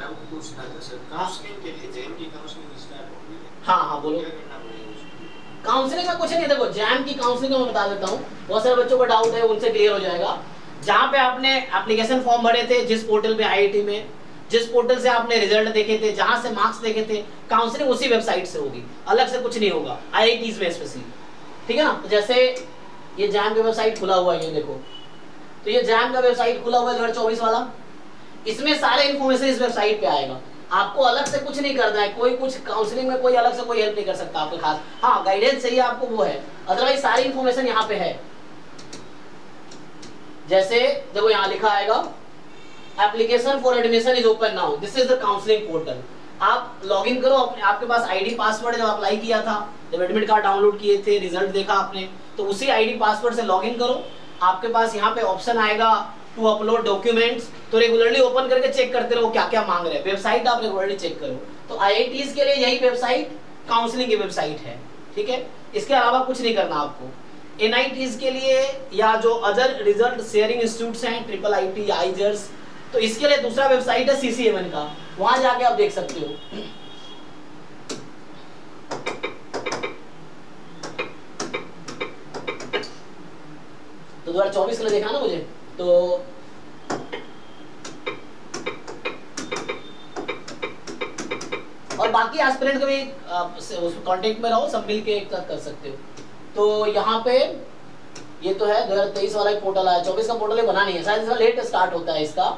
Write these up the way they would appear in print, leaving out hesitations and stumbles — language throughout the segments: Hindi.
डाउट पूछना था सर, काउंसलिंग के लिए जैम की काउंसलिंग स्टार्ट हो गई है। हाँ हाँ बोलो। क्या करना पड़ेगा उसको? काउंसलिंग में कुछ नहीं, देखो जैम की काउंसलिंग में मैं बता देता हूँ, बहुत सारे बच्चों को डाउट है, उनसे क्लियर हो जाएगा। जहाँ पे आपने एप्लीकेशन फॉर्म भरे थे, जिस पोर्टल पे आईआईटी में, जिस पोर्टल से आपने रिजल्ट देखे थे, जहाँ से मार्क्स देखे थे, काउंसलिंग उसी वेबसाइट से होगी, अलग से कुछ नहीं होगा आईआईटीज में स्पेशली, ठीक है ना। तो जैसे ये जैम का वेबसाइट खुला हुआ है, ये देखो, तो ये जैम का वेबसाइट खुला हुआ है 2024 वाला, इसमें सारे इन्फॉर्मेशन इस वेबसाइट पे आएगा। आपको अलग से कुछ नहीं करना है, कोई कुछ काउंसलिंग में कोई अलग से कोई हेल्प नहीं कर सकता आपको खास, हाँ गाइडेंस चाहिए आपको वो है, अदरवाइज सारी इन्फॉर्मेशन यहाँ पे है। जैसे देखो यहाँ लिखा आएगा application for admission is open now, this is the counselling portal. आप लॉगिन करो, आपके पास आईडी पासवर्ड जब अप्लाई किया था, जब एडमिट कार्ड डाउनलोड किए थे, रिजल्ट देखा आपने, तो उसी आईडी पासवर्ड से लॉगिन करो। आपके पास यहाँ पे ऑप्शन आएगा टू अपलोड डॉक्यूमेंट्स, तो रेगुलरली ओपन करके चेक करते रहो क्या क्या मांग रहे हैं, वेबसाइट आप रेगुलरली चेक करो। तो आईआईटीज के लिए यही वेबसाइट काउंसलिंग की वेबसाइट है, ठीक है, इसके अलावा कुछ नहीं करना आपको। एनआईटीज के लिए या जो अदर रिजल्ट शेयरिंग इंस्टीट्यूट्स हैं, ट्रिपल आईटी, आइजर्स, तो इसके लिए दूसरा वेबसाइट है सीसीएमएन का, वहां जाके आप देख सकते हो। तो 2024 के लिए देखा ना मुझे, तो और बाकी एस्पिरेंट को भी उस कांटेक्ट में रहो, सब मिल के एक साथ कर सकते हो। तो यहाँ पे ये तो है 2023 वाला ही पोर्टल आया, 24 का पोर्टल बना नहीं है शायद, इसका लेट स्टार्ट होता है इसका।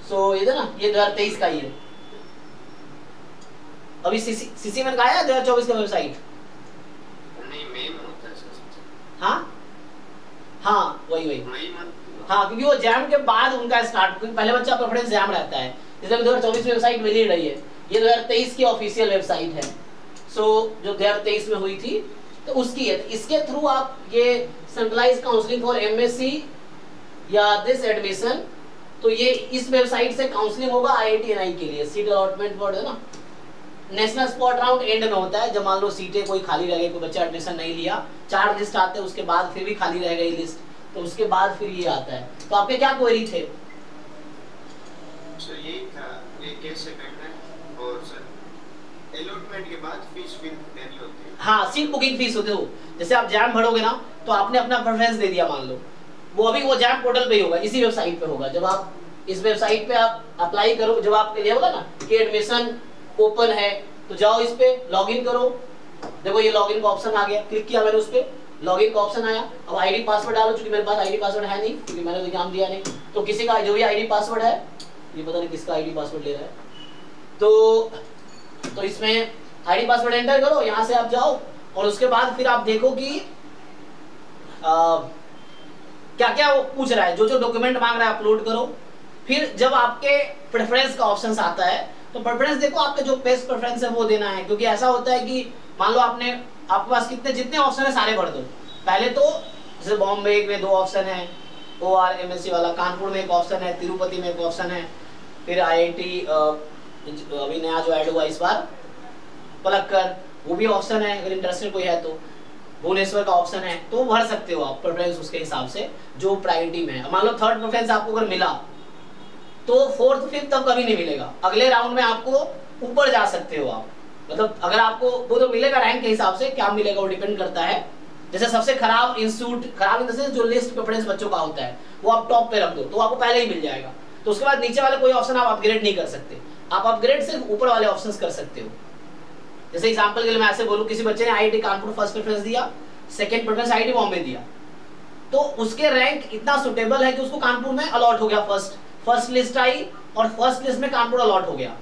सो ये ना, ये 2023 का ही है, अभी सीसीएमएन का आया 2024 का वेबसाइट नहीं, मई में होता है सर। हाँ हाँ वही मई में, हाँ, क्योंकि वो जैम के बाद उनका स्टार्ट, क्योंकि पहले बच्चा प्रेफरेंस जैम रहता है, इसलिए 2024 में वेबसाइट मिल ही रही है। ये 2023 की ऑफिशियल वेबसाइट है, सो जो 2023 में हुई थी तो उसकी है। इसके थ्रू आप ये सेंट्रलाइज काउंसलिंग फॉर एमएससी या दिस एडमिशन, तो ये इस वेबसाइट से काउंसलिंग होगा आईआईटी एनआई के लिए। सीट अलॉटमेंट बोर्ड है ना, नेशनल स्पॉट राउंड एंड में होता है, जब मान लो सीटें कोई खाली रह गई, कोई बच्चा एडमिशन नहीं लिया, 4 लिस्ट आते हैं, उसके बाद फिर भी खाली रह गई लिस्ट, तो उसके बाद फिर ये आता है। तो आपके क्या क्वेरी थे? सर यही था, ये कैसे करना है, और सर अलॉटमेंट के बाद फीस भी देनी होती है। हाँ, सीट बुकिंग फीस होती है, जैसे आप जैम भरोगे ना, तो आपने अपना प्रेफरेंस दे दिया मान लो, वो अभी वो जैम पोर्टल पे ही होगा, इसी वेबसाइट पे होगा। जब आप इस वेबसाइट पे आप अप्लाई करो, जब आपके लिए होगा ना कि एडमिशन ओपन है, तो जाओ इस पे लॉगिन करो, देखो ये लॉगिन का ऑप्शन आ गया, क्लिक किया मैंने उस पे, लॉगिन का ऑप्शन आया। अब आईडी पासवर्ड डालो, क्योंकि मेरे पास आईडी पासवर्ड है नहीं, क्योंकि मैंने एग्जाम दिया नहीं, तो किसी का जो भी आईडी पासवर्ड है, ये पता नहीं किसका आईडी पासवर्ड ले रहा है, तो इसमें आईडी पासवर्ड एंटर करो, यहाँ से आप जाओ, और उसके बाद फिर आप देखो कि क्या क्या वो पूछ रहा है, जो जो डॉक्यूमेंट मांग रहा है अपलोड करो। फिर जब आपके प्रेफरेंस का ऑप्शन आता है, तो प्रेफरेंस देखो आपके जो बेस्ट प्रेफरेंस है वो देना है, क्योंकि ऐसा होता है कि मान लो आपके पास जितने ऑप्शन है सारे भर दो। पहले तो जैसे बॉम्बे में 2 ऑप्शन है, OR MSc वाला, कानपुर में एक ऑप्शन है, तिरुपति में एक ऑप्शन है, फिर IIT अभी नया जो ऐड हुआ इस बार पलक्कर, वो भी ऑप्शन है, अगर इंटरेस्टेड कोई है तो। भुवनेश्वर का ऑप्शन है, तो भर सकते हो आप प्रेफरेंस उसके हिसाब से जो प्रायोरिटी में है। मान लो 3rd प्रेफरेंस आपको अगर मिला, तो 4th 5th तक कभी नहीं मिलेगा, अगले राउंड में आपको ऊपर जा सकते हो आप, मतलब अगर आपको वो तो मिलेगा रैंक के हिसाब से, क्या मिलेगा वो डिपेंड करता है। जैसे सबसे खराब इंस्टीट्यूट, खराब इन जो लिस्ट प्रेफरेंस बच्चों का होता है, वो आप टॉप पे रख दो, तो आपको पहले ही मिल जाएगा। तो उसके बाद नीचे वाले कोई ऑप्शन आप अपग्रेड नहीं कर सकते, आप अपग्रेड सिर्फ ऊपर वाले ऑप्शंस कर सकते हो। जैसे एग्जांपल के लिए मैं ऐसे बोलूं, किसी बच्चे ने आईआईटी कानपुर फर्स्ट प्रेफरेंस दिया, सेकंड प्रेफरेंस आईआईटी बॉम्बे दिया, तो उसके रैंक इतना सुटेबल है कि उसको कानपुर में अलॉट हो गया, फर्स्ट लिस्ट आई और फर्स्ट लिस्ट में कानपुर अलॉट हो गया।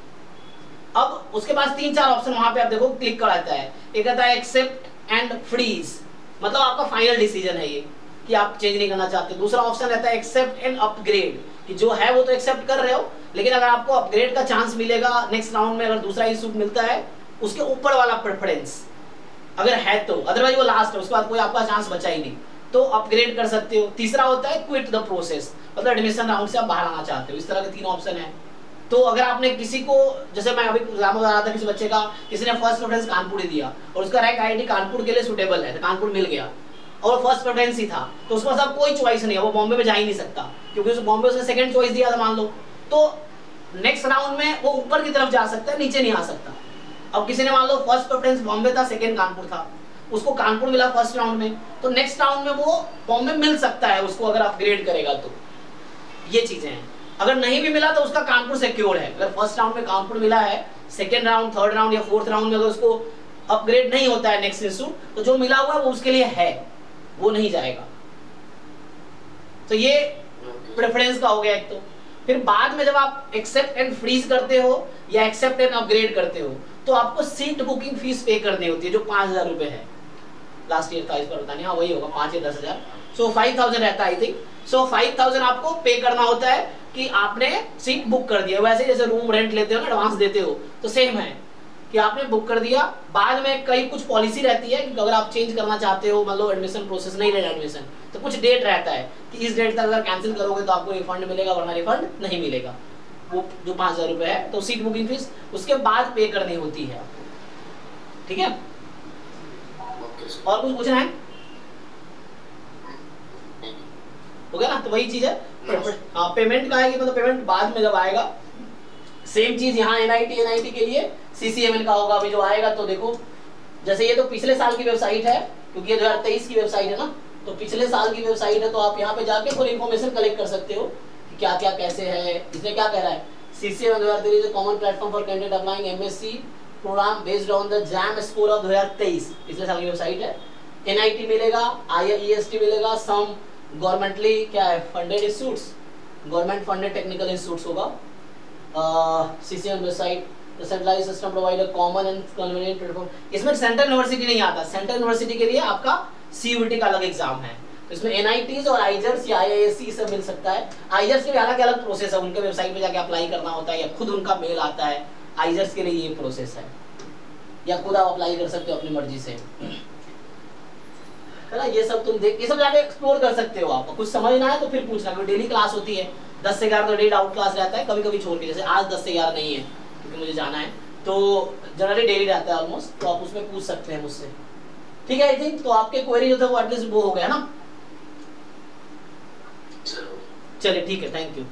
अब उसके पास 3-4 ऑप्शन वहां पे आप देखो क्लिक कराता है, एक कहता है एक्सेप्ट एंड फ्रीज, मतलब आपका फाइनल डिसीजन है ये कि आप चेंज नहीं करना चाहते। दूसरा ऑप्शन रहता है एक्सेप्ट एंड अपग्रेड, कि जो है वो तो एक्सेप्ट कर रहे हो, लेकिन अगर आपको अपग्रेड का चांस मिलेगा नेक्स्ट राउंड में, अगर दूसरा इंस्टीट्यूट मिलता है उसके ऊपर वाला प्रेफरेंस अगर है तो, अदरवाइज वो लास्ट है, उसके बाद कोई आपका चांस बचा ही नहीं, तो अपग्रेड कर सकते हो। तीसरा होता है क्विट द प्रोसेस, मतलब एडमिशन राउंड से आप बाहर आना चाहते हो। इस तरह के 3 ऑप्शन है। तो अगर आपने किसी को, जैसे मैं अभी एग्जाम बता रहा था, किसी बच्चे का, किसी ने फर्स्ट प्रेफरेंस कानपुर ही दिया और उसका रैंक आईआईटी कानपुर के लिए सुटेबल है, तो कानपुर मिल गया और फर्स्ट प्रेफरेंस ही था, तो उसके पास अब कोई चॉइस नहीं है, वो बॉम्बे में जा ही नहीं सकता, क्योंकि उस बॉम्बे उसने सेकंड चॉइस दिया था मान लो, तो नेक्स्ट राउंड में वो ऊपर की तरफ जा सकता है, नीचे नहीं आ सकता। अब किसी ने मान लो फर्स्ट प्रेफरेंस बॉम्बे था, सेकंड कानपुर था, उसको कानपुर मिला फर्स्ट राउंड में, तो नेक्स्ट राउंड में वो बॉम्बे मिल सकता है उसको, अगर अपग्रेड करेगा तो। ये चीजें हैं। अगर नहीं भी मिला तो उसका कानपुर सिक्योर है। अगर फर्स्ट राउंड में कानपुर मिला है, सेकंड राउंड, थर्ड राउंड या फोर्थ राउंड में अगर उसको अपग्रेड नहीं होता है नेक्स्ट इंस्टीट्यूट, तो जो मिला हुआ है वो उसके लिए है, वो नहीं जाएगा। तो ये प्रेफरेंस का हो गया एक। तो फिर बाद में जब आप एक्सेप्ट एंड फ्रीज करते हो या एक्सेप्ट एंड अपग्रेड करते हो, तो आपको सीट बुकिंग फीस पे करनी होती है, जो 5,000 रुपए है। लास्ट ईयर था, इस पर पता नहीं, हाँ वही होगा, 5 या 10,000। सो 5,000 रहता है आई थिंक। सो 5,000 आपको पे करना होता है कि आपने सीट बुक कर दिया। वैसे जैसे रूम रेंट लेते हो ना, एडवांस देते हो, तो सेम है कि आपने बुक कर दिया। बाद में कई कुछ पॉलिसी रहती है कि अगर आप चेंज करना चाहते हो, मतलब एडमिशन प्रोसेस नहीं लेना एडमिशन, तो कुछ डेट रहता है कि इस डेट तक अगर कैंसिल करोगे तो आपको रिफंड मिलेगा, वरना रिफंड नहीं मिलेगा। वो जो 5,000 रुपए है, तो सीट बुकिंग फीस उसके बाद पे करनी होती है। ठीक है, और कुछ पूछना है? हो गया ना? तो वही चीज है। हाँ, पेमेंट का है कि मतलब पेमेंट बाद में जब आएगा, सेम चीज यहाँ एनआईटी के लिए सीसीएमएल का होगा अभी जो आएगा। तो देखो, जैसे ये तो पिछले साल की वेबसाइट है, क्योंकि ये 2023 की वेबसाइट है ना, तो पिछले साल की वेबसाइट है, तो आप यहाँ पे जाके फुल इन्फॉर्मेशन कलेक्ट कर सकते हो कि क्या क्या कैसे है। इसमें क्या कह रहा है, CCML 2023 is a common platform for candidate applying MSc programme based on the JAM score of 2023। पिछले साल की वेबसाइट है। एनआईटी मिलेगा, आईईएसटी मिलेगा, सम गवर्नमेंटली क्या है funded institutes, government funded technical institutes होगा। CCML website, the centralised system provide a common and convenient platform. इसमें सेंट्रल यूनिवर्सिटी नहीं आता। सेंट्रल यूनिवर्सिटी के लिए आपका सीयूईटी का अलग एग्जाम है। तो इसमें एनआईटीज और आईजर्स या आईआईएससी सब मिल सकता है। आईजर्स के लिए अलग अलग प्रोसेस है, उनके वेबसाइट पे जाके अप्लाई करना होता है या खुद उनका मेल आता है। आईजर्स के लिए ये प्रोसेस है, या खुद आप अप्लाई कर सकते हो अपनी मर्जी से, है ना। ये सब तुम देख, ये सब जाके एक्सप्लोर कर सकते हो। आपको कुछ समझना है तो फिर पूछना, क्योंकि डेली क्लास होती है 10 से 11 तो डेली आउट क्लास रहता है, कभी कभी छोड़ के, जैसे आज 10 से 11 नहीं है क्योंकि मुझे जाना है, तो जनरली डेली रहता है ऑलमोस्ट। तो आप उसमें पूछ सकते हैं मुझसे, ठीक है। आई थिंक तो आपके क्वेरी जो थे वो एटलीस्ट वो हो गया ना। चलिए ठीक है, थैंक यू।